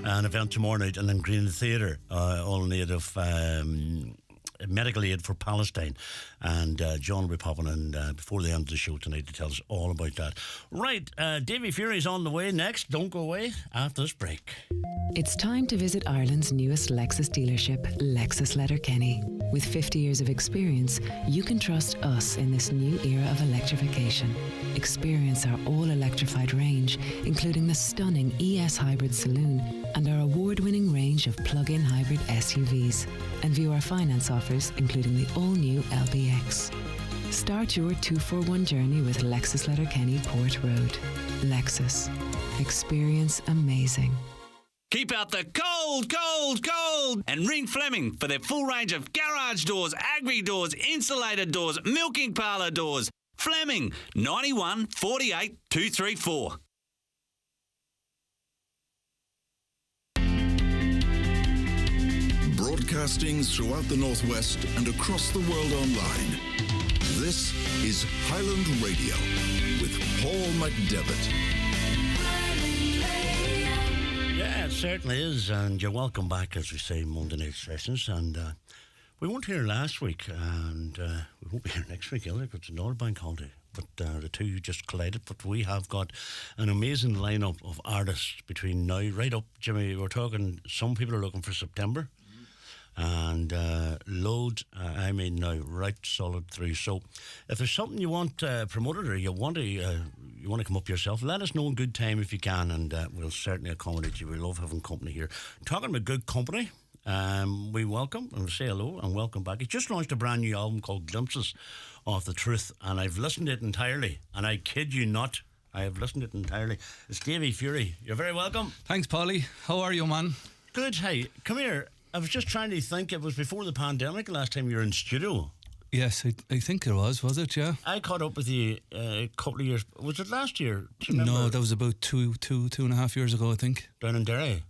An event tomorrow night in Green Theatre, all in aid of medical aid for Palestine. And John will be popping in before the end of the show tonight to tell us all about that. Right, Davy Fury's on the way next. Don't go away after this break. It's time to visit Ireland's newest Lexus dealership, Lexus Letterkenny. With 50 years of experience, you can trust us in this new era of electrification. Experience our all-electrified range, including the stunning ES Hybrid Saloon and our award-winning range of plug-in hybrid SUVs. And view our finance offers, including the all-new LBX. Start your 2-for-1 journey with Lexus Letterkenny Port Road. Lexus. Experience amazing. Keep out the cold, cold, cold! And ring Fleming for their full range of garage doors, agri doors, insulated doors, milking parlour doors. Fleming, 91 48 234. Broadcasting throughout the Northwest and across the world online. This is Highland Radio with Paul McDevitt. Yeah, it certainly is, and you're welcome back, as we say, Monday night sessions. And we weren't here last week, and we won't be here next week either, because it's another bank holiday. But the two just collided. But we have got an amazing lineup of artists between now, right up, Jimmy. We're talking, some people are looking for September, and loads, I mean now, right solid through. So if there's something you want promoted, or you want to come up yourself, let us know in good time if you can, and we'll certainly accommodate you. We love having company here. Talking about good company, we welcome and say hello and welcome back. He just launched a brand new album called Glimpses of the Truth, and I've listened to it entirely, and I kid you not, I have listened to it entirely. It's Davy Fury. You're very welcome. Thanks, Paulie. How are you, man? Good. Hey, come here. I was just trying to think, it was before the pandemic last time you were in studio. Yes, I think it was it? Yeah. I caught up with you a couple of years. Was it last year? Do you remember? No, that was about two and a half years ago, I think. Down in Derry.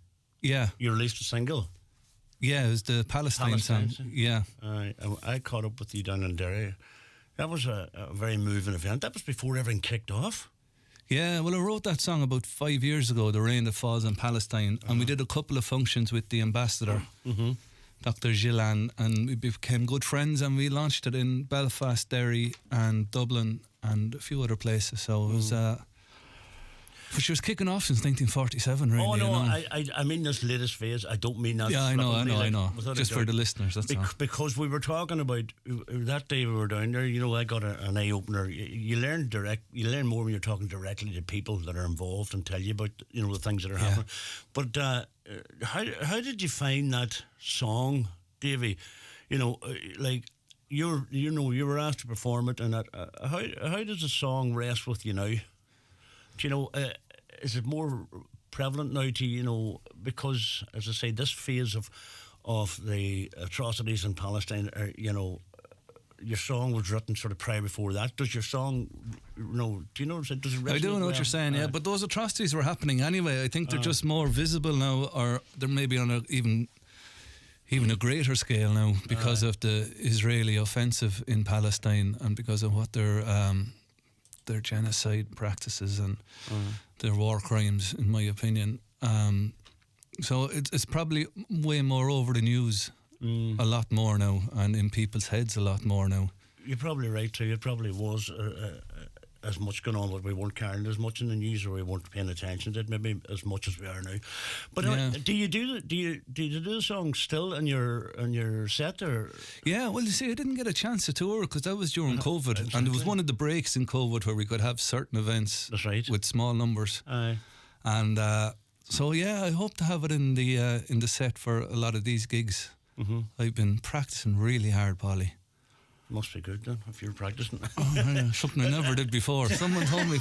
Yeah. You released a single. Yeah, it was the Palestine song. Yeah. I caught up with you down in Derry. That was a very moving event. That was before everything kicked off. Yeah, well, I wrote that song about 5 years ago, The Rain That Falls on Palestine, and we did a couple of functions with the ambassador, Dr. Gillan, and we became good friends, and we launched it in Belfast, Derry and Dublin and a few other places. So it was... but she was kicking off since 1947, really. Oh, no, you know? I mean this latest phase. I don't mean that. Yeah, I know. Just for the listeners, that's all. Because we were talking about that day we were down there. You know, I got an eye opener. You learn more when you're talking directly to people that are involved and tell you about the things that are happening. But how did you find that song, Davy? Like you were asked to perform it, and that. How does the song rest with you now? Do you know? Is it more prevalent now to because, as I say, this phase of the atrocities in Palestine, your song was written sort of prior before that. Does your song, do you know? Does it resonate? I do know what you're saying, yeah. But those atrocities were happening anyway. I think they're just more visible now, or they're maybe on even a greater scale now because of the Israeli offensive in Palestine and because of what their genocide practices and their war crimes, in my opinion. So it's probably way more over the news, a lot more now, and in people's heads a lot more now. You're probably right too. It probably was as much going on, but we weren't carrying as much in the news, or we weren't paying attention to it maybe as much as we are now. But do you do the song still in your set, or? Yeah, well, you see, I didn't get a chance to tour because that was during COVID, exactly. And it was one of the breaks in COVID where we could have certain events. That's right. With small numbers. Aye. And so I hope to have it in the set for a lot of these gigs. Mm-hmm. I've been practicing really hard, Polly. Must be good then, if you're practicing. Something I never did before. Someone told me,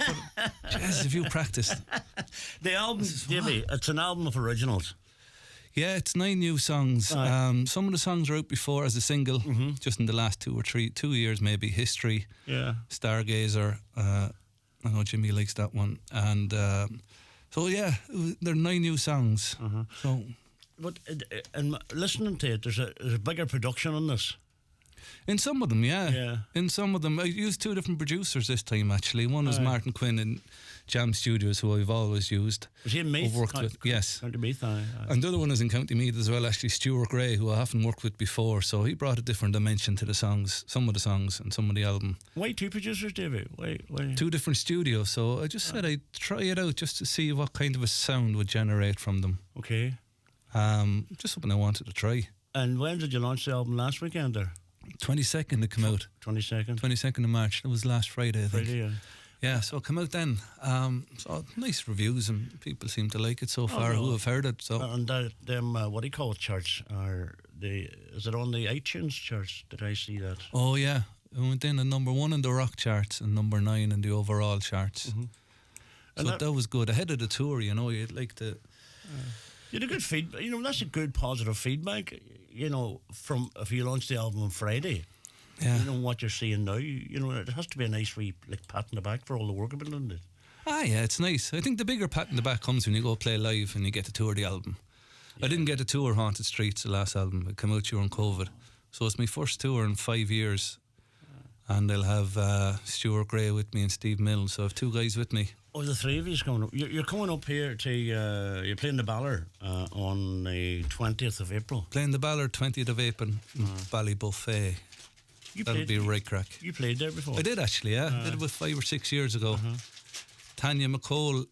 Jess, if you practiced. The album, Davy, it's an album of originals. Yeah, it's 9 new songs. Some of the songs are out before as a single, just in the last 2 years maybe. History, Stargazer. I know Jimmy likes that one. And so, yeah, there are 9 new songs. So, but and listening to it, there's a bigger production on this. In some of them, yeah. Yeah. In some of them, I used two different producers this time. Actually, one was Martin Quinn in Jam Studios, who I've always used. Was he in Meath? I've worked with, yes. County Meath, aye. And the other one is in County Meath as well. Actually, Stuart Gray, who I haven't worked with before, so he brought a different dimension to the songs, some of the songs, and some of the album. Why two producers, David? Why? Two different studios. So I just said I'd try it out just to see what kind of a sound would generate from them. Okay. Just something I wanted to try. And when did you launch the album? Last weekend or 22nd to come out. 22nd? 22nd of March. That was last Friday, I think. Friday, yeah. Yeah, so it came out then. So nice reviews, and people seem to like it so far who have heard it. So And them, what do you call it, charts? Is it on the iTunes charts? Did I see that? oh yeah, it went in at number 1 in the rock charts and number 9 in the overall charts. Mm-hmm. So And that was good. Ahead of the tour, you know, you'd like to. You had a good feedback. You know, that's a good positive feedback. You know, from if you launch the album on Friday. Yeah. You know what you're seeing now. You know, it has to be a nice wee pat in the back for all the work I've been doing. Yeah, it's nice. I think the bigger pat in the back comes when you go play live and you get to tour the album. I didn't get to tour Haunted Streets, the last album. It came out during COVID. So it's my first tour in 5 years. And I'll have Stuart Gray with me and Steve Mills. So I have two guys with me. Oh, the three of you coming up. You're coming up here to. You're playing the Ballard on the 20th of April. Playing the Ballard 20th of April, Ballybuffet. That'll be a right crack. You played there before? I did actually, yeah. I did it about 5 or 6 years ago. Tanya McCall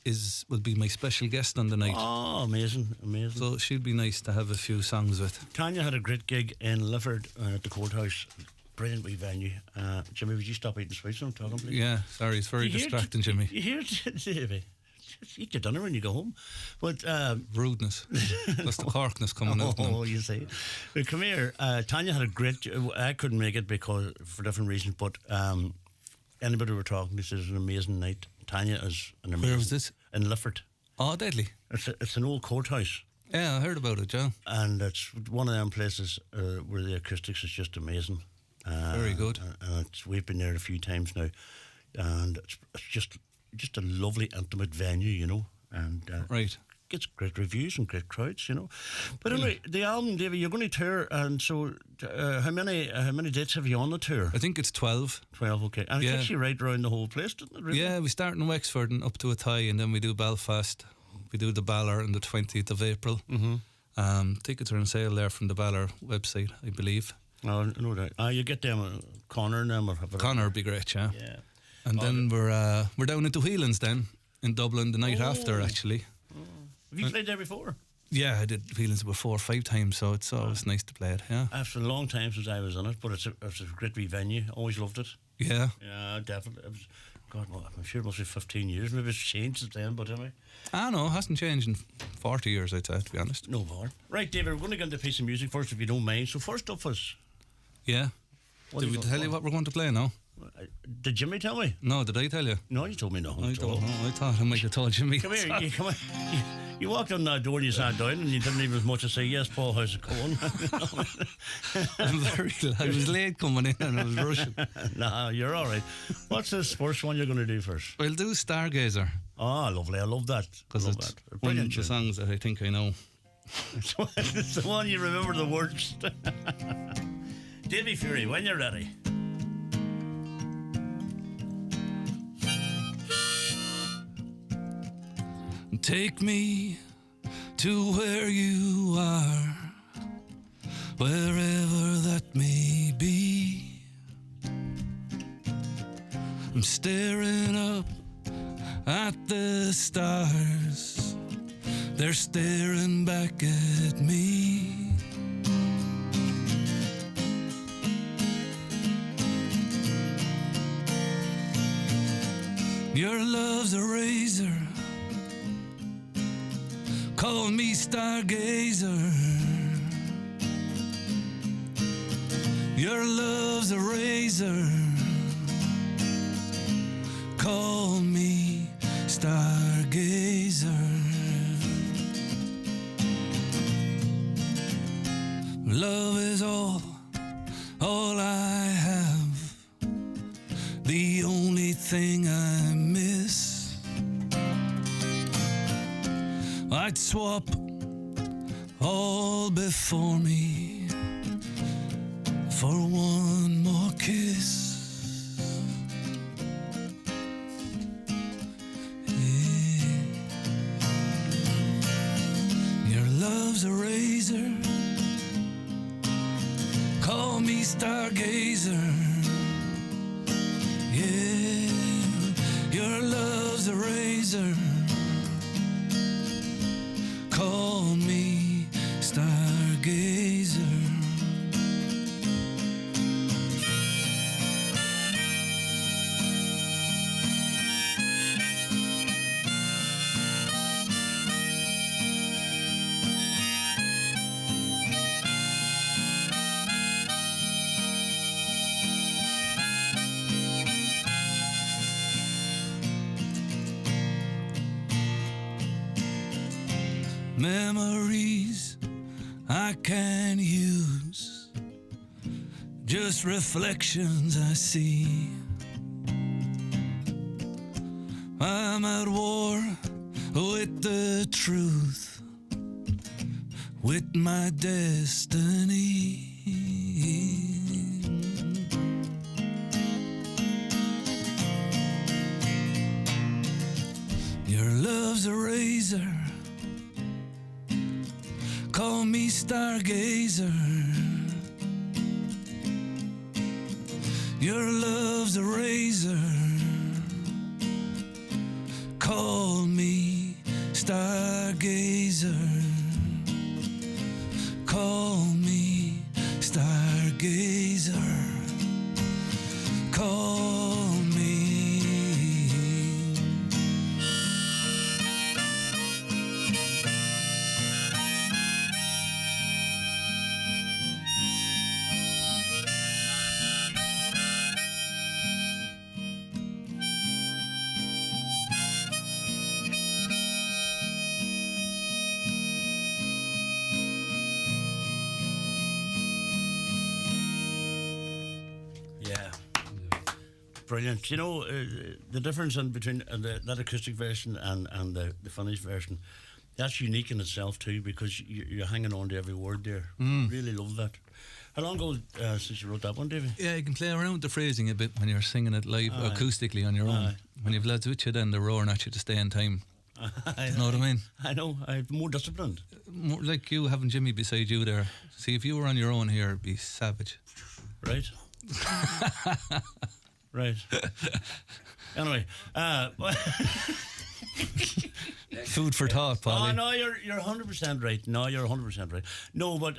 will be my special guest on the night. Oh, amazing. So she'll be nice to have a few songs with. Tanya had a great gig in Lifford at the Courthouse. Brilliant wee venue. Jimmy, would you stop eating sweets when I'm talking, please? Yeah, sorry, it's very distracting, Jimmy. You hear it, Davey? Just eat your dinner when you go home. But rudeness. That's the Corkness coming out. Oh, you see. But come here. Tanya had a great. I couldn't make it because for different reasons. But anybody we're talking to says it's an amazing night. Tanya is an amazing. Where was this? In Lifford. Oh, deadly. It's an old courthouse. Yeah, I heard about it, John. And it's one of them places where the acoustics is just amazing. Very good. And we've been there a few times now, and it's just a lovely intimate venue, you know, and right. Gets great reviews and great crowds, you know. But anyway, the album, David, you're going to tour, and so how many dates have you on the tour? I think it's 12. 12, okay. And it takes you right around the whole place, doesn't it? Really? Yeah, we start in Wexford and up to Athy, and then we do Belfast. We do the Ballard on the 20th of April. Tickets are on sale there from the Ballard website, I believe. Oh, no doubt. You get them, Connor and them. Connor would be great, yeah. Yeah. And then we're down at the Whelan's then, in Dublin the night after, actually. Have you played there before? Yeah, I did Whelan's about 4 or 5 times, so it's always nice to play it, yeah. It's a long time since I was in it, but it's a great wee venue. Always loved it. Yeah. Yeah, definitely. It was, God, well, I'm sure it must be 15 years. Maybe it's changed since then, but anyway. No, it hasn't changed in 40 years, I'd say, to be honest. No bother. Right, David, we're going to get into a piece of music first, if you don't mind. So first up is... Yeah. Did we tell you what we're going to play now? Did Jimmy tell me? No, did I tell you? No, you told me no. I don't know. I thought I might have told Jimmy. Come here. You walked in that door and you sat down and you didn't even as much as say, yes, Paul, how's it going? I was late coming in and I was rushing. Nah, you're all right. What's this first one you're going to do first? We'll do Stargazer. Oh, lovely. I love that. Because it's one of the songs that I think I know. It's the one you remember the words. Davy Fury, when you're ready. Take me to where you are, wherever that may be. I'm staring up at the stars, they're staring back at me. Your love's a razor, call me stargazer. Your love's a razor, call me stargazer. Love is all I have, the only thing I miss. I'd swap all before me for one more kiss. Yeah. Your love's a razor, call me stargazer. Yeah, your love's a razor, call me stargazer. Memories I can use, just reflections I see. I'm at war with the truth, with my destiny. Your love's a razor, call me stargazer. Your love's a razor, call me stargazer. Call me stargazer. Call me. Yeah. Brilliant. You know, the difference in between that acoustic version and the finished version, that's unique in itself too, because you're hanging on to every word there. Really love that. How long ago since you wrote that one, Davey? Yeah, you can play around with the phrasing a bit when you're singing it live acoustically on your own. Aye. When you've lads with you, then they're roaring at you to stay in time. You know what I mean? I know. I'm more disciplined. More like you having Jimmy beside you there. See, if you were on your own here, it'd be savage. Right. Right. Anyway, Food for thought, Polly. oh no, you're 100% right. No, you're 100% right. No, but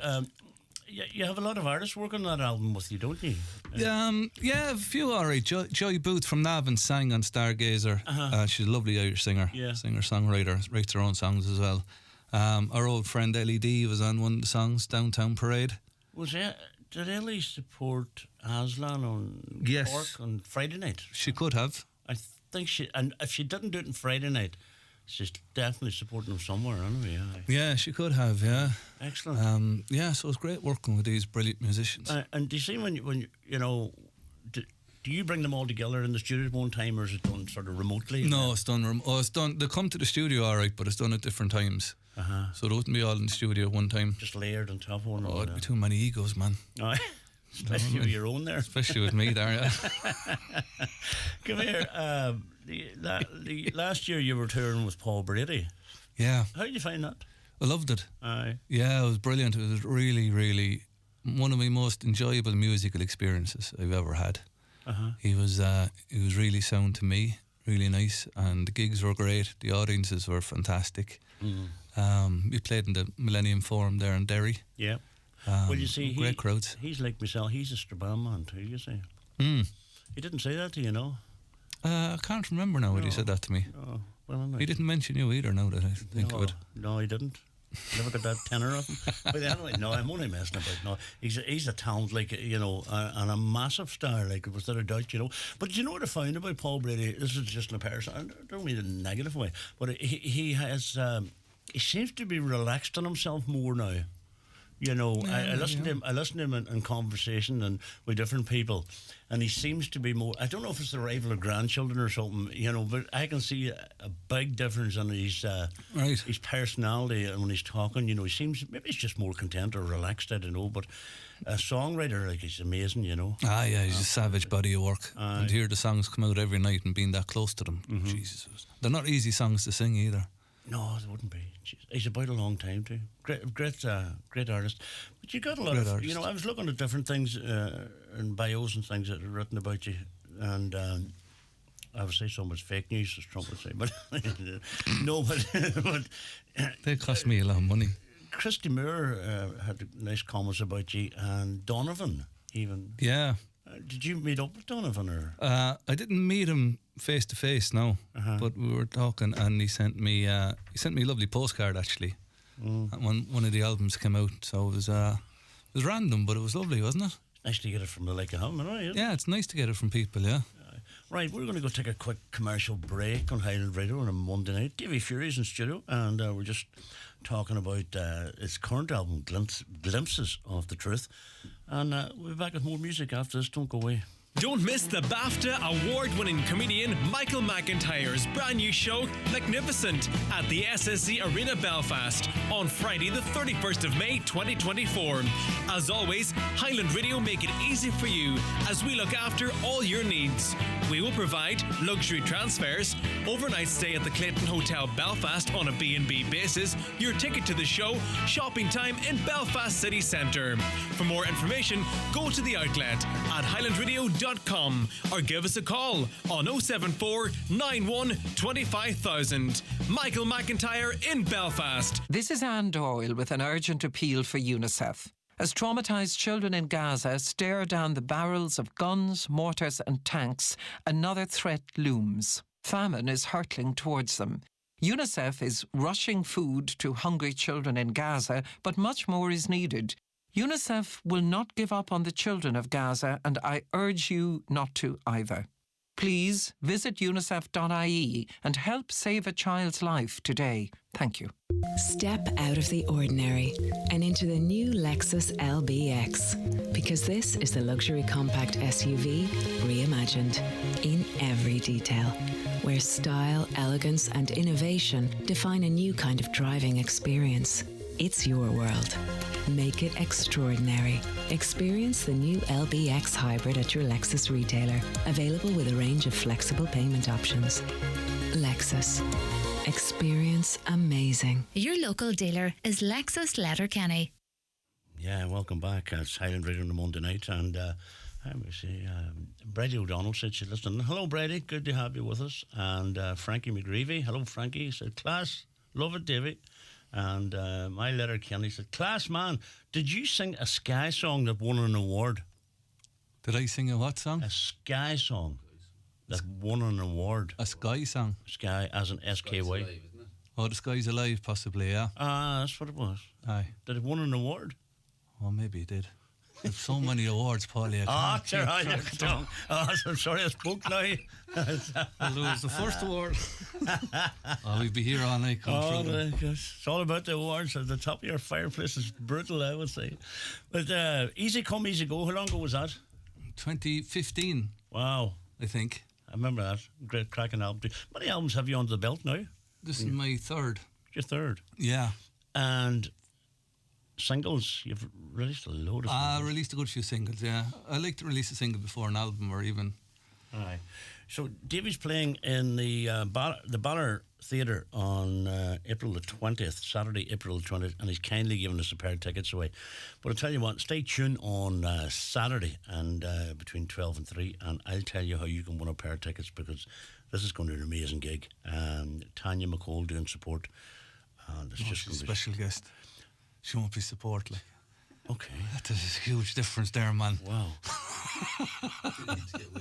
you have a lot of artists working on that album with you, don't you? Yeah, a few alright. Joy Booth from Navan sang on Stargazer. She's a lovely Irish singer, Yeah. singer-songwriter, writes her own songs as well. Our old friend LED was on one of the songs, Downtown Parade. Did Ellie support Aslan on Yes. Cork on Friday night? She could have. I think she, and if she didn't do it on Friday night, she's definitely supporting them somewhere anyway. Aye. Yeah, she could have, yeah. Excellent. Yeah, so it's great working with these brilliant musicians. And do you see when you know, do you bring them all together in the studio at one time, or is it done sort of remotely? No, it's done. It's done. They come to the studio, all right, but it's done at different times. So it wouldn't be all in the studio at one time. Just layered on top of one Oh, another. it'd be too many egos, man. Aye. Especially with your own there. Especially with me there, yeah. Come here. Last year you were touring with Paul Brady. Yeah, How did you find that? I loved it. Aye. Yeah, it was brilliant. It was really, really one of my most enjoyable musical experiences I've ever had. He was really sound to me, really nice, and the gigs were great. The audiences were fantastic. We played in the Millennium Forum there in Derry. Yeah. Well, you see, great crowds. He's like myself. He's a Strabane man too. You see. He didn't say that to you, know. I can't remember now when he said that to me. Oh, well, He didn't mention you either. Now that I think of it. No, he didn't. Never got that tenor of him. But anyway, no, I'm only messing about. No, he's a talent, like, you know, and a massive star, like, without a doubt, you know. But you know what I found about Paul Brady? This is just in a person. I don't mean in a negative way, but he has he seems to be relaxed on himself more now. You know, I listen to him. I listen to him in conversation and with different people, and he seems to be more. I don't know if it's the arrival of grandchildren or something, you know, but I can see a big difference in his personality and when he's talking. You know, he seems maybe he's just more content or relaxed. I don't know, but a songwriter, like, he's amazing. You know. Ah, yeah, he's a savage body of work. And to hear the songs come out every night and being that close to them, Jesus, they're not easy songs to sing either. No, it wouldn't be. Jeez. He's about a long time too. Great artist. But you got a lot of, artist. you know, I was looking at different things and bios and things that are written about you, and I would say so much fake news, as Trump would say, but no, but They cost me a lot of money. Christy Moore had nice comments about you, and Donovan even. Yeah. Did you meet up with Donovan or? I didn't meet him face to face, no. But we were talking, and he sent me a lovely postcard actually. When one of the albums came out, so it was random, but it was lovely, wasn't it? Nice to get it from the like of him, right? Yeah, it's nice to get it from people, yeah. Right, we're going to go take a quick commercial break on Highland Radio on a Monday night. Davy Fury's in studio, and we're just talking about its current album, Glimpses of the Truth. And we'll be back with more music after this. Don't go away. Don't miss the BAFTA award-winning comedian Michael McIntyre's brand new show Magnificent at the SSE Arena Belfast on Friday the 31st of May 2024. As always, Highland Radio make it easy for you as we look after all your needs. We will provide luxury transfers, overnight stay at the Clayton Hotel Belfast on a B&B basis, your ticket to the show, shopping time in Belfast City Centre. For more information, go to the outlet at highlandradio.com or give us a call on 074 91 25000. Michael McIntyre in Belfast. This is Anne Doyle with an urgent appeal for UNICEF. As traumatised children in Gaza stare down the barrels of guns, mortars and tanks, another threat looms. Famine is hurtling towards them. UNICEF is rushing food to hungry children in Gaza, but much more is needed. UNICEF will not give up on the children of Gaza, and I urge you not to either. Please visit unicef.ie and help save a child's life today. Thank you. Step out of the ordinary and into the new Lexus LBX, because this is the luxury compact SUV reimagined in every detail, where style, elegance and innovation define a new kind of driving experience. It's your world. Make it extraordinary. Experience the new LBX Hybrid at your Lexus retailer, available with a range of flexible payment options. Lexus. Experience amazing. Your local dealer is Lexus Letterkenny. Yeah, welcome back. It's Highland Radio on the Monday night, and I would say Brady O'Donnell said she'd listen. Hello, Brady. Good to have you with us. And Frankie McGreevy. Hello, Frankie. He said, class. Love it, Davy. And my letter Kenny said, class, man, did you sing a Sky song that won an award? Did I sing a what song? A Sky song that won an award. A Sky song? Sky, as in SKY. Oh, The Sky's Alive, possibly, yeah. That's what it was. Aye. Did it win an award? Oh, maybe it did. There's so many awards, Paulie. I'm sorry, I spoke now. Well, it was the first award. We'd be here all night. It's all about the awards. At the top of your fireplace is brutal, I would say. But easy come, easy go. How long ago was that? 2015. Wow. I think. I remember that. Great cracking album. How many albums have you under the belt now? This is my third. Your third? Yeah. And singles, you've released a load of singles. I released a good few singles, yeah. I like to release a single before an album or even. Aye. So Davy's playing in the Ballard Theatre on April the 20th, Saturday, April the 20th, and he's kindly given us a pair of tickets away. But I'll tell you what, stay tuned on Saturday and between 12 and 3, and I'll tell you how you can win a pair of tickets, because this is going to be an amazing gig. Tanya McCall doing support. And it's just she's a special guest. She won't be support, like. Okay. That's a huge difference there, man. Wow.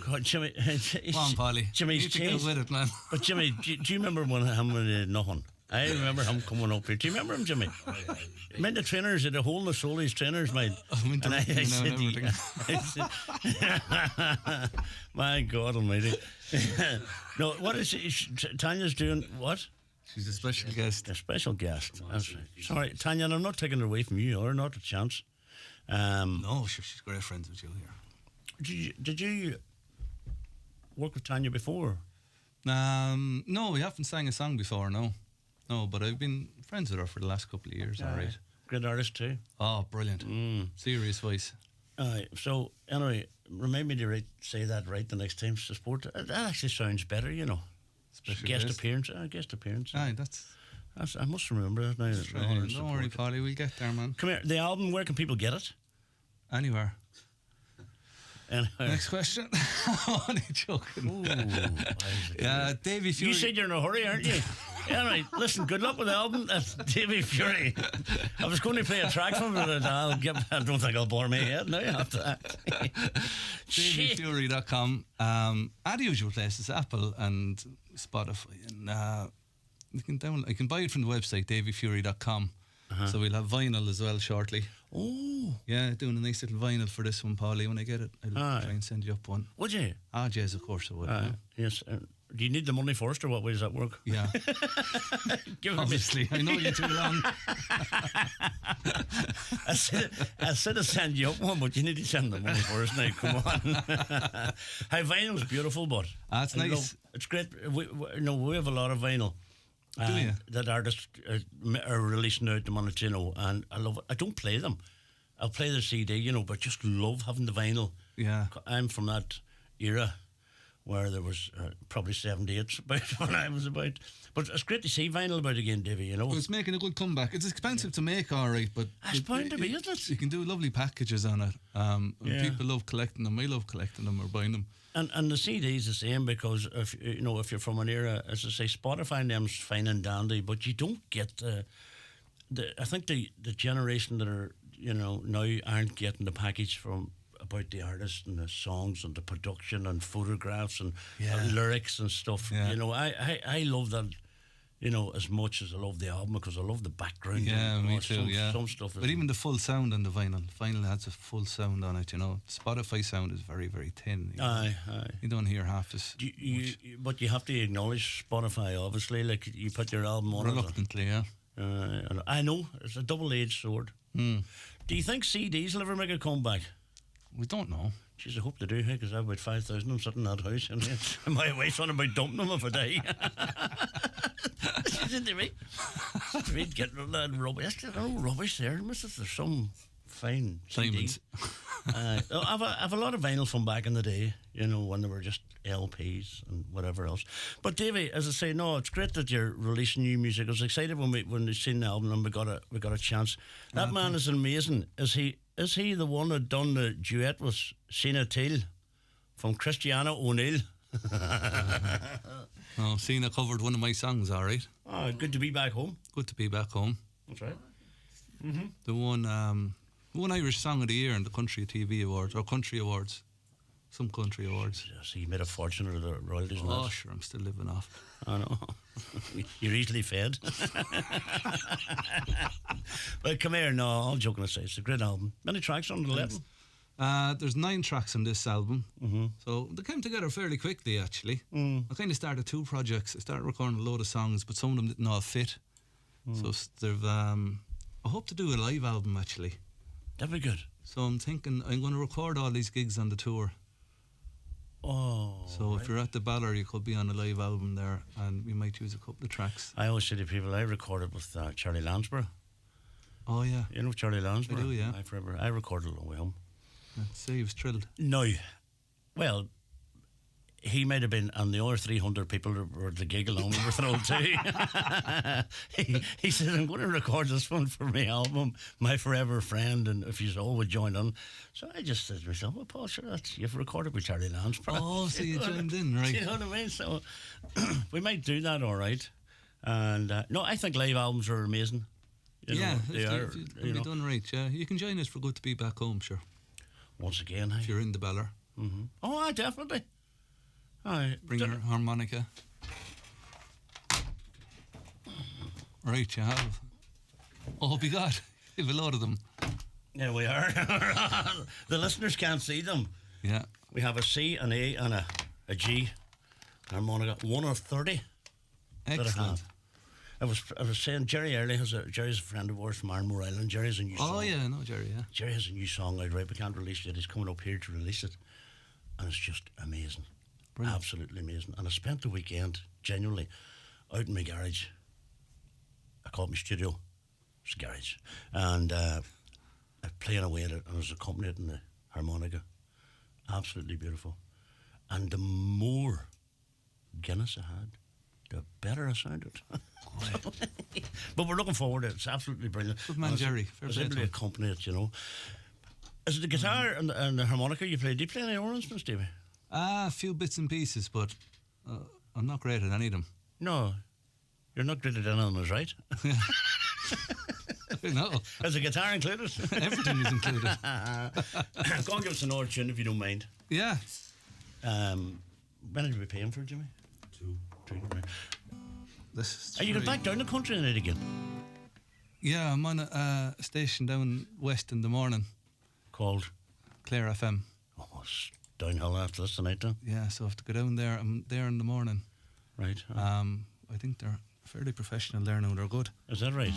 God, Jimmy. Come on, Polly. Jimmy's you changed. Get with it, man. But Jimmy, do you remember when him did nothing? I remember him coming up here. Do you remember him, Jimmy? I mean, the trainers had a whole of soul his trainers, mate. And I said, my God almighty. No, what is Tanya's doing? What? She's a special guest. A special guest. That's right. Sorry, Tanya, I'm not taking it away from you, or not a chance. No, she's great friends with you here. Did you work with Tanya before? No, we haven't sang a song before, no. No, but I've been friends with her for the last couple of years, all right. Great artist too. Oh, brilliant. Serious voice. So, anyway, remind me to say that right the next time. Support. That actually sounds better, you know. Special guest appearance. Guest appearance. Aye, that's I must remember that now. don't worry, Polly, we'll get there, man. Come here. The album, where can people get it? Anywhere. Anyway. Next question. Only joking. Yeah, Davy Fury. You said you're in a hurry, aren't you? Anyway, listen, good luck with the album. That's Davy Fury. I was going to play a track from it, but I don't think I'll bore me yet now after that. DavyFury.com. At the usual places, Apple and Spotify. And you can buy it from the website, DavyFury.com. So we'll have vinyl as well shortly. Oh. Yeah, doing a nice little vinyl for this one, Paulie. When I get it, I'll try and send you up one. Would you? Yes, of course I would. Yes. Do you need the money first, or what way does that work? Yeah. Obviously. I know you're too long. I said to send you up one, but you need to send the money first now. Come on. Hey, vinyl's beautiful, but it's nice. It's great. We have a lot of vinyl. Do you? That artists are releasing out them on it, you know, and I love it. I don't play them. I'll play the CD, you know, but just love having the vinyl. Yeah. I'm from that era where there was probably 78 about when I was about. But it's great to see vinyl about again, Davy, you know. Well, it's making a good comeback. It's expensive to make, all right, but it's bound to be, isn't it? You can do lovely packages on it. People love collecting them. I love collecting them or buying them. And the CD's the same, because if you're from an era, as I say, Spotify and them's fine and dandy, but you don't get I think the generation that are now aren't getting the package from about the artist and the songs and the production and photographs and lyrics and stuff. Yeah. You know, I love that. You know, as much as I love the album, because I love the background. Yeah, me too. Some stuff. But even the full sound on the vinyl has a full sound on it. You know, Spotify sound is very, very thin. Aye. You don't hear half as much. But you have to acknowledge Spotify, obviously. Like, you put your album on reluctantly, yeah. I know it's a double-edged sword. Do you think CDs will ever make a comeback? We don't know. Jeez, I hope they do, because I have about 5,000 of them sitting in that house, and my wife's on about dumping them if I die. She's into me. We'd get rid of that rubbish. There's no rubbish there. There's some fine CDs. I have a lot of vinyl from back in the day, you know, when they were just LPs and whatever else. But Davey, as I say, no, it's great that you're releasing new music. I was excited when we seen the album and we got a chance. That man is amazing. Is he the one that done the duet with Sina Teal from Christiana O'Neill? Oh, Sina covered one of my songs, all right. Oh, good to be back home. Good to be back home. That's right. The one Irish Song of the Year in the Country TV Awards, or Country Awards. Some country awards. So you made a fortune out of the royalties. Oh, sure, I'm still living off. I know. You're easily fed. But come here, no, all joking aside, it's a great album. Many tracks on the 11? There's 9 tracks on this album. So they came together fairly quickly, actually. I kind of started 2 projects. I started recording a load of songs, but some of them didn't all fit. So they've, I hope to do a live album, actually. That'd be good. So I'm thinking I'm going to record all these gigs on the tour. Oh. So if you're at the Ballard, you could be on a live album there, and we might use a couple of tracks. I always say to people, I recorded with Charlie Lansborough. Oh, yeah. You know Charlie Lansborough? I do, yeah. I recorded along with him. So he was thrilled. No. Well, he might have been, and the other 300 people who were at the gig along were thrilled too. he said, I'm going to record this one for my album, My Forever Friend, and if you all would join in. So I just said to myself, well, Paul, sure, you've recorded with Charlie Lansborough. Oh, so you joined in, right? You know what I mean? So we might do that, all right. And no, I think live albums are amazing. They are. If be done right, yeah. You can join us for Good to Be Back Home, sure. Once again, if you're in the Ballard. Oh, definitely. Aye. Bring your harmonica. Right, you have. Oh, be God. You have a lot of them. Yeah, we are. The listeners can't see them. Yeah. We have a C, an A, and a G harmonica. 1 of 30. Excellent. I was saying Jerry's a friend of ours from Arnmore Island. Jerry has a new song. Oh yeah, no, Jerry. Yeah. Jerry has a new song out, right? We can't release it yet. He's coming up here to release it, and it's just amazing, Brilliant. absolutely amazing. And I spent the weekend genuinely out in my garage. I call it my studio. It's a garage, and I'm playing away at it, and I was accompanying the harmonica. Absolutely beautiful. And the more Guinness I had, the better I sounded. But we're looking forward to it. It's absolutely brilliant. Good man, Jerry. Fair I was play able to to him. accompany it, you know. Is it the guitar and the harmonica you play? Do you play any other instruments, Stevie? A few bits and pieces, but I'm not great at any of them. No. You're not great at any of them, right? No, Is the guitar included? everything is included. Go and give us an old tune if you don't mind. Yeah. When did we pay him for it, Jimmy? Two. Right. This is Are you going three. back down the country in it again? Yeah, I'm on a station down west in the morning, Called? Clare FM. Oh, it's downhill after this tonight, then. Yeah, so I have to go down there. I'm there in the morning. Right. I think they're fairly professional there now. They're good. Is that right?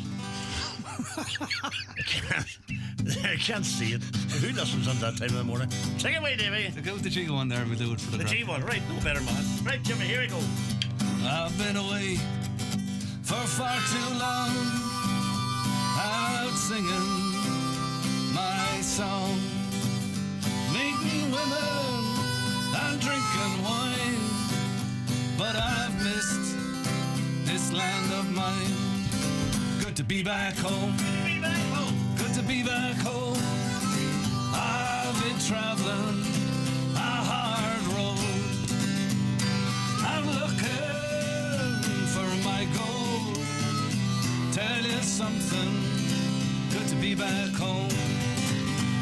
I can't see it. Who listens on that time of the morning? Take it away, Davey. Check out the G one there. We do it for the The crack. G1, right? No better, man. Right, Jimmy, here we go. I've been away for far too long, out singing my song, meeting women and drinking wine. But I've missed this land of mine. Good to be back home. Good to be back home. I've been traveling a hard road. I'm looking for my goal. Tell you something, good to be back home.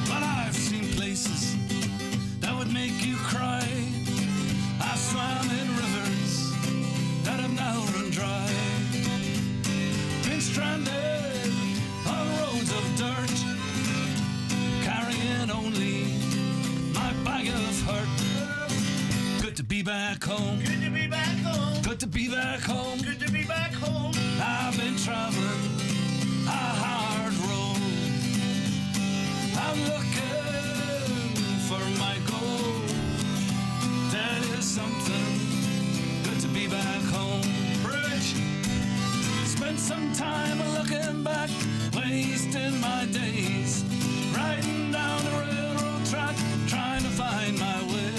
But I've seen places that would make you cry. I've swam in rivers that have now run dry. Been stranded on roads of dirt, carrying only my bag of hurt. Good to be back home. Good to be back home. Good to be back home. Good to be back home. I've been traveling a hard road. I'm looking for my goal. Tell you something, good to be back home. Bridge. Spent some time looking back, wasting my days, riding down the railroad track, trying to find my way.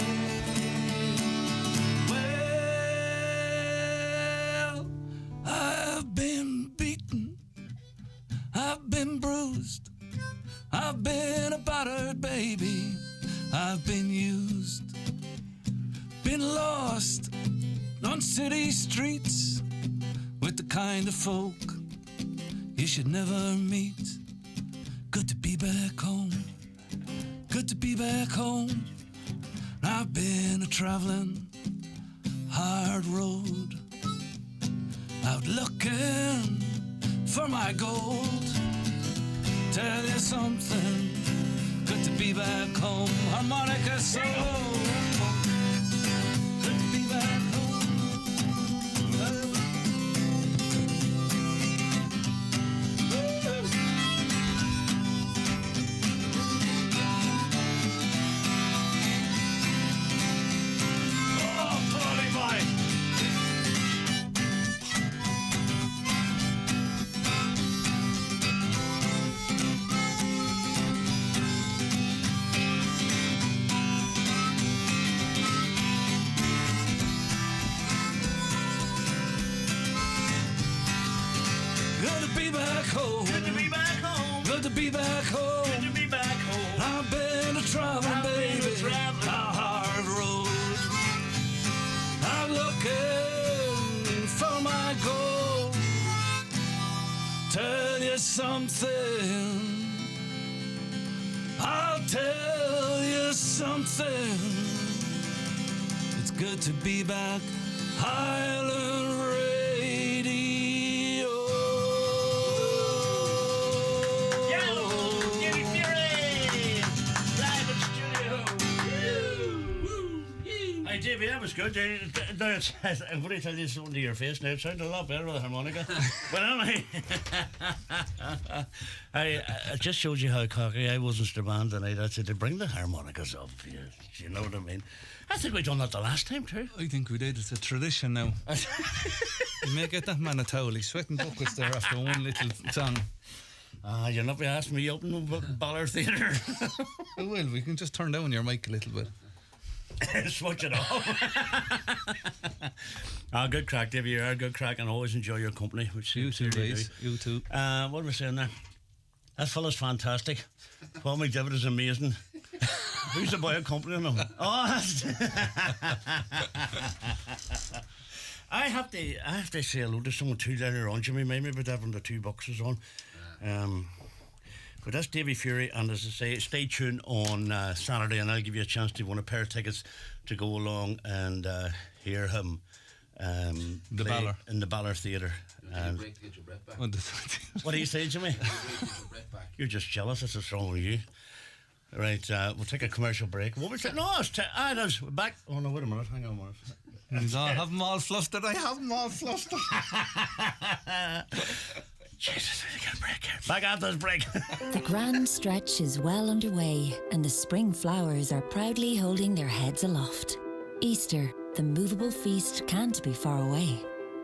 Well, I've been beaten, I've been bruised, I've been a battered baby, I've been used, been lost on city streets with the kind of folk you should never meet. Good to be back home, good to be back home. I've been a traveling hard road, out looking for my gold. Tell you something, good to be back home. Harmonica solo. Good to be back home. Oh, Polly boy. Good to be back home. Good to be back home. Good to be back home. Good to be back home. I've been a traveling, baby, traveling. a hard road. I'm looking for my goal. Tell you something, I'll tell you something. It's good to be back, Highland Radio. Jimmy Fury! Live in studio. Hi, Davey. Davey, that was good. I'm going to tell you something to your face now. It sounded a lot better with a harmonica. But anyway, I just showed you how cocky I was in the band tonight. I said to bring the harmonicas up. You know what I mean? I think we done that the last time too. I think we did. It's a tradition now. You may get that man a towel. He's sweating buckets there after one little song. You'll not be asking me up in the Ballard Theatre. I will. We can just turn down your mic a little bit. Switch it off. Good crack, Davey. You're a good crack, and always enjoy your company. Which You too, guys. You too. What are we saying there? That fella's fantastic. Paul McDivitt is amazing. Who's the boy accompanying him? Oh, I have to say hello to someone too later on. Jimmy made me about having the two boxes on. But that's Davey Fury, and as I say, stay tuned on Saturday, and I'll give you a chance to win a pair of tickets to go along and hear him The play Ballard. in the Ballard Theatre. Break to get your breath back. What do you say, Jimmy? Break to get your breath back. You're just jealous. That's what's wrong with you. Right, we'll take a commercial break. What was it? No, it's we're back. Oh no, wait a minute. Hang on a minute. I have them all flustered. I have them all flustered. Jesus, we got a break here. Back after this break. The grand stretch is well underway, and the spring flowers are proudly holding their heads aloft. Easter, the movable feast, can't be far away.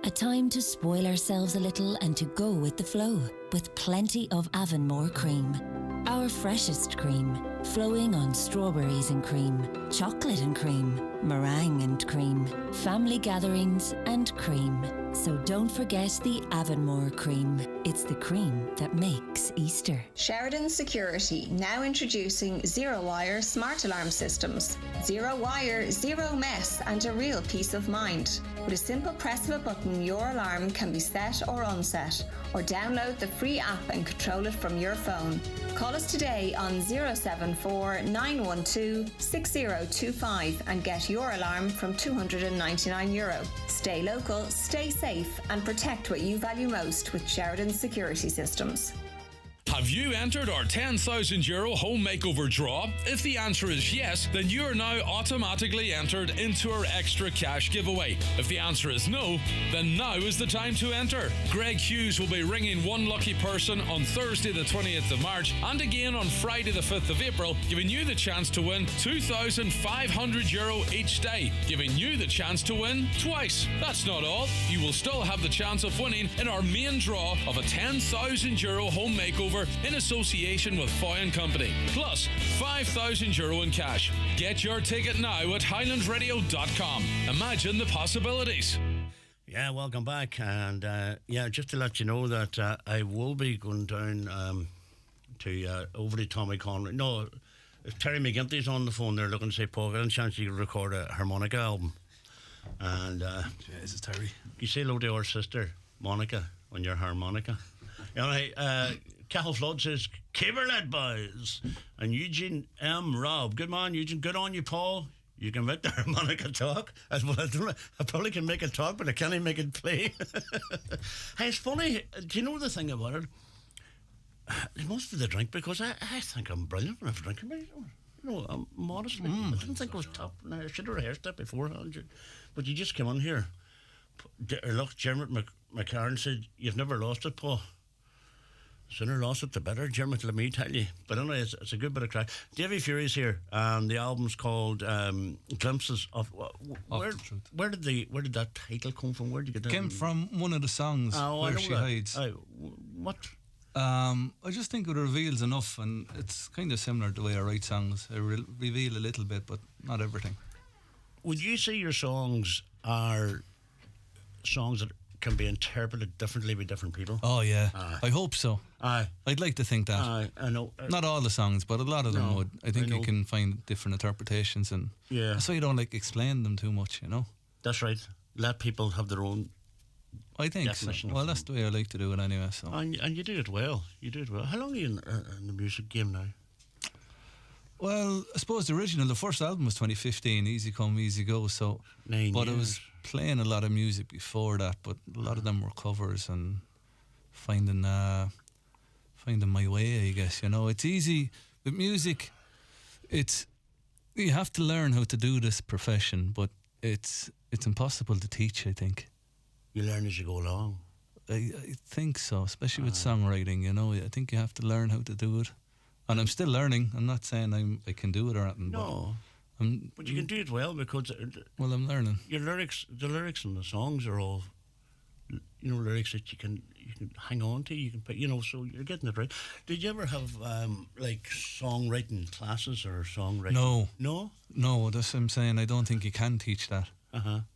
A time to spoil ourselves a little and to go with the flow, with plenty of Avonmore cream. Our freshest cream, flowing on strawberries and cream, chocolate and cream, meringue and cream, family gatherings and cream. So don't forget the Avonmore cream. It's the cream that makes Easter. Sheridan Security, now introducing zero-wire smart alarm systems. Zero wire, zero mess, and a real peace of mind. With a simple press of a button, your alarm can be set or unset, or download the free app and control it from your phone. Call us today on 074 912 6025 and get your alarm from €299. Stay local, stay safe, and protect what you value most with Sheridan Security Systems. Have you entered our €10,000 home makeover draw? If the answer is yes, then you are now automatically entered into our extra cash giveaway. If the answer is no, then now is the time to enter. Greg Hughes will be ringing one lucky person on Thursday the 20th of March and again on Friday the 5th of April, giving you the chance to win €2,500 each day, giving you the chance to win twice. That's not all. You will still have the chance of winning in our main draw of a €10,000 home makeover in association with Foy & Company, plus €5,000 in cash. Get your ticket now at highlandradio.com. Imagine the possibilities. Yeah, welcome back. And just to let you know that I will be going down to over to Tommy Conroy. No, Terry McGinty's on the phone there looking to say, Paul, got a chance you could record a harmonica album. And Jesus, Terry. You say hello to our sister, Monica, on your harmonica. You know, Cathal Flood says, Kiberlet boys. And Eugene M. Robb. Good man, Eugene. Good on you, Paul. You can make the harmonica talk. I probably can make it talk, but I can't even make it play. Hey, it's funny. Do you know the thing about it? It must be the drink, because I think I'm brilliant when I'm drinking. You know, I'm modestly. I didn't think I was top. No, I should have rehearsed that beforehand. But you just come on here. Look, Dermot McCarran said, you've never lost it, Paul. Sooner lost it, the better, Dermot, let me tell you. But anyway, it's a good bit of crack. Davey Fury's here. The album's called Glimpses of the Truth. Where did that title come from? Where did you get that? Came from one of the songs, Where She Hides. What? I just think it reveals enough, and it's kind of similar to the way I write songs. I reveal a little bit, but not everything. Would you say your songs are songs that can be interpreted differently by different people? Oh yeah, I hope so. I'd like to think that. I know. Not all the songs, but a lot of them would. I think you can find different interpretations, and that's why you don't explain them too much, you know. That's right. Let people have their own. I think so. Well, that's the way I like to do it anyway. So. And you do it well. You do it well. How long are you in the music game now? Well, I suppose the first album was 2015, Easy Come, Easy Go. So, 9 but years. I was playing a lot of music before that, but a lot of them were covers and finding my way, I guess. You know, it's easy with music. You have to learn how to do this profession, but it's impossible to teach, I think. You learn as you go along. I think so, especially with songwriting, you know. I think you have to learn how to do it. And I'm still learning. I'm not saying I can do it or anything. No. But you can do it well because... Well, I'm learning. The lyrics and the songs are all, you know, lyrics that you can hang on to. You can put, you know, so you're getting it right. Did you ever have like songwriting classes or songwriting? No. No? No, that's what I'm saying. I don't think you can teach that.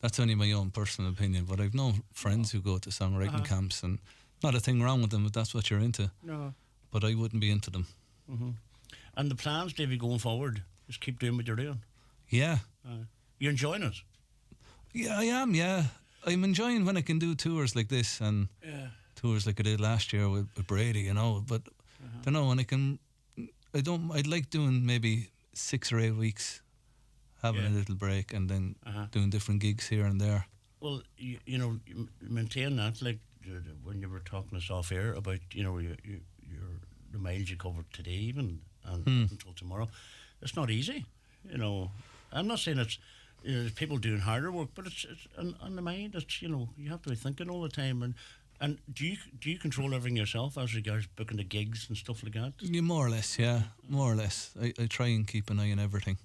That's only my own personal opinion. But I've known friends who go to songwriting camps, and not a thing wrong with them if that's what you're into. No. But I wouldn't be into them. And the plans, Davey, going forward, just keep doing what you're doing. Yeah. You're enjoying it? Yeah, I am, yeah. I'm enjoying when I can do tours like this and tours like I did last year with Brady, you know. But, I don't know, when I'd like doing maybe 6 or 8 weeks, having a little break and then doing different gigs here and there. Well, you know, you maintain that, like when you were talking to us off air about, you know, the miles you covered today even and until tomorrow. It's not easy, you know. I'm not saying it's, you know, there's people doing harder work, but it's on the mind. It's, you know, you have to be thinking all the time. And do you control everything yourself as regards booking the gigs and stuff like that? Yeah, more or less, yeah, more or less. I try and keep an eye on everything.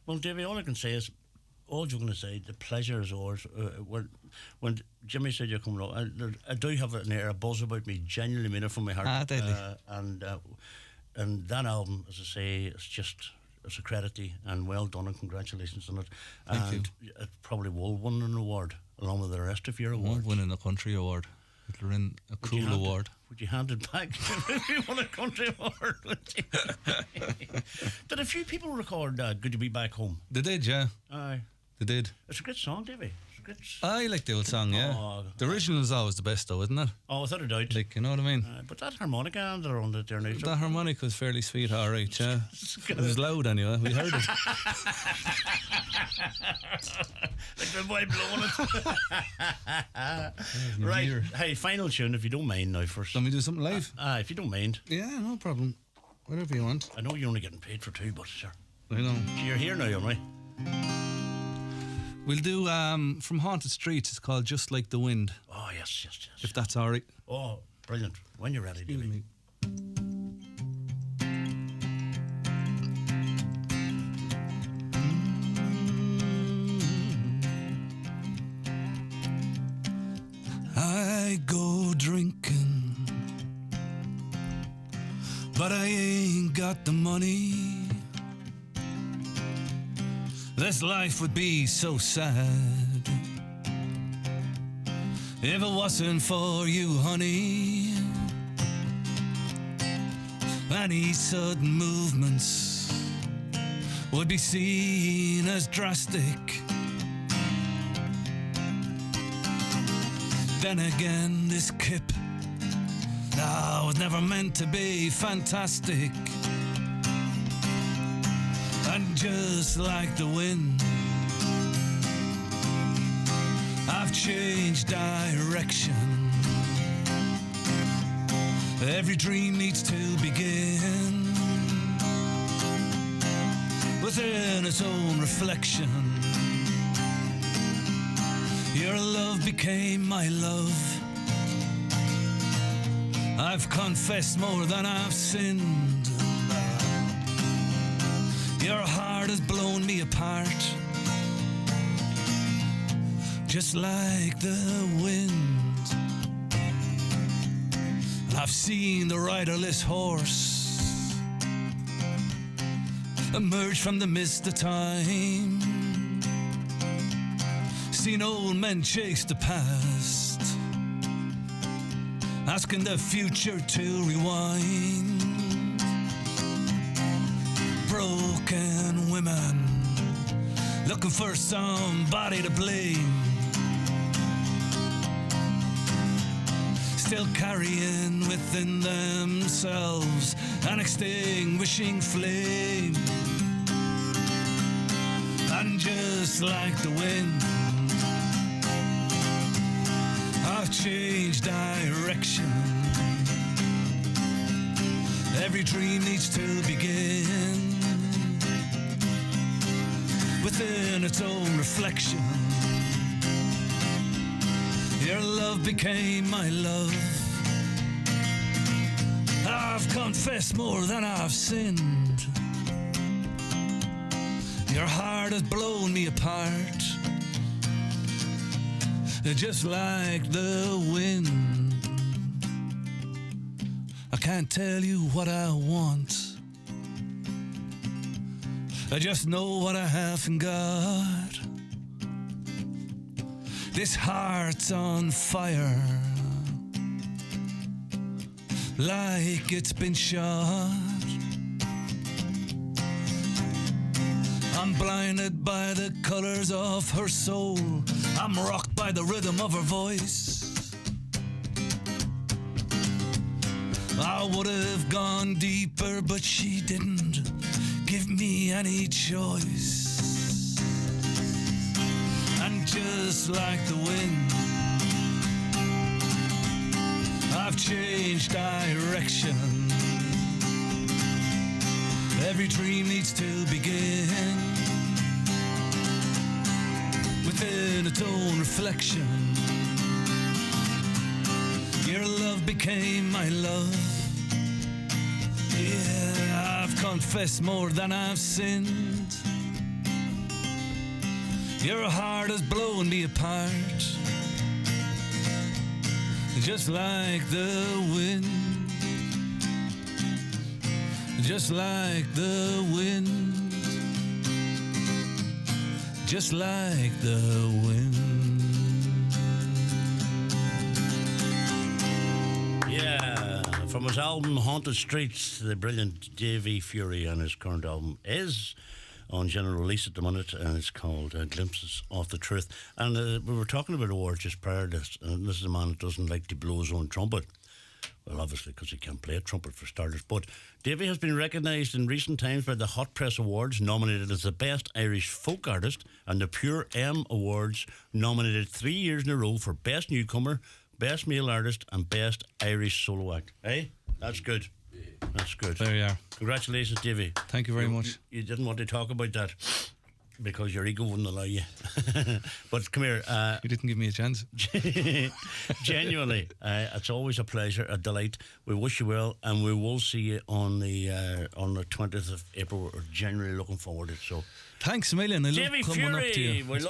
Well, Davey, all I can say is, all you're going to say, the pleasure is ours. When Jimmy said you're coming up, I do have an air, a buzz about me, genuinely mean it from my heart. And that album, as I say, it's a credit to you, and well done, and congratulations on it. Thank you. It probably will win an award along with the rest of your awards. Won't win a country award. It'll win a cool award. Would you hand it back if you won a country award? Did a few people record Good to Be Back Home? They did, yeah. Aye. They did. It's a great song, Davey. I like the old song, yeah. The original is always the best, though, isn't it? Oh, without a doubt. Like, you know what I mean? But that harmonica and they're on it there now. That harmonica was fairly sweet, alright, yeah. It was loud anyway, we heard it. Like the boy blowing it. Right, hey, final tune if you don't mind now first. Let me do something live? If you don't mind. Yeah, no problem. Whatever you want. I know you're only getting paid for 2, but sure. I know. You're here now, aren't we? We'll do from Haunted Streets. It's called Just Like the Wind. Oh, yes. If that's all right. Oh, brilliant. When you're ready, Davey. I go drinking, but I ain't got the money. This life would be so sad if it wasn't for you, honey. Any sudden movements would be seen as drastic. Then again, this kip was never meant to be fantastic. And just like the wind, I've changed direction. Every dream needs to begin within its own reflection. Your love became my love. I've confessed more than I've sinned. Your heart has blown me apart, just like the wind. I've seen the riderless horse emerge from the mist of time, seen old men chase the past, asking the future to rewind. Broken women looking for somebody to blame, still carrying within themselves an extinguishing flame. And just like the wind, I've changed direction. Every dream needs to begin within its own reflection. Your love became my love. I've confessed more than I've sinned. Your heart has blown me apart, just like the wind. I can't tell you what I want, I just know what I haven't got. This heart's on fire, like it's been shot. I'm blinded by the colors of her soul. I'm rocked by the rhythm of her voice. I would have gone deeper, but she didn't give me any choice. And just like the wind, I've changed direction. Every dream needs to begin within its own reflection. Your love became my love. Yeah, I've confessed more than I've sinned. Your heart has blown me apart, just like the wind. Just like the wind, just like the wind. Yeah, from his album Haunted Streets, the brilliant Davy Fury, and his current album is on general release at the minute, and it's called Glimpses of the Truth. And we were talking about awards just prior to this, and this is a man that doesn't like to blow his own trumpet. Well, obviously, because he can't play a trumpet for starters. But Davy has been recognised in recent times by the Hot Press Awards, nominated as the Best Irish Folk Artist, and the Pure M Awards, nominated 3 years in a row for Best Newcomer, Best Male Artist, and Best Irish Solo Act. Hey, that's good. That's good. There you are. Congratulations, Davy. Thank you very much. You didn't want to talk about that because your ego wouldn't allow you. But come here. You didn't give me a chance. Genuinely, it's always a pleasure, a delight. We wish you well, and we will see you on the 20th of April. We're genuinely looking forward to it. So, thanks a million. I love Davy coming Fury, up to you. we love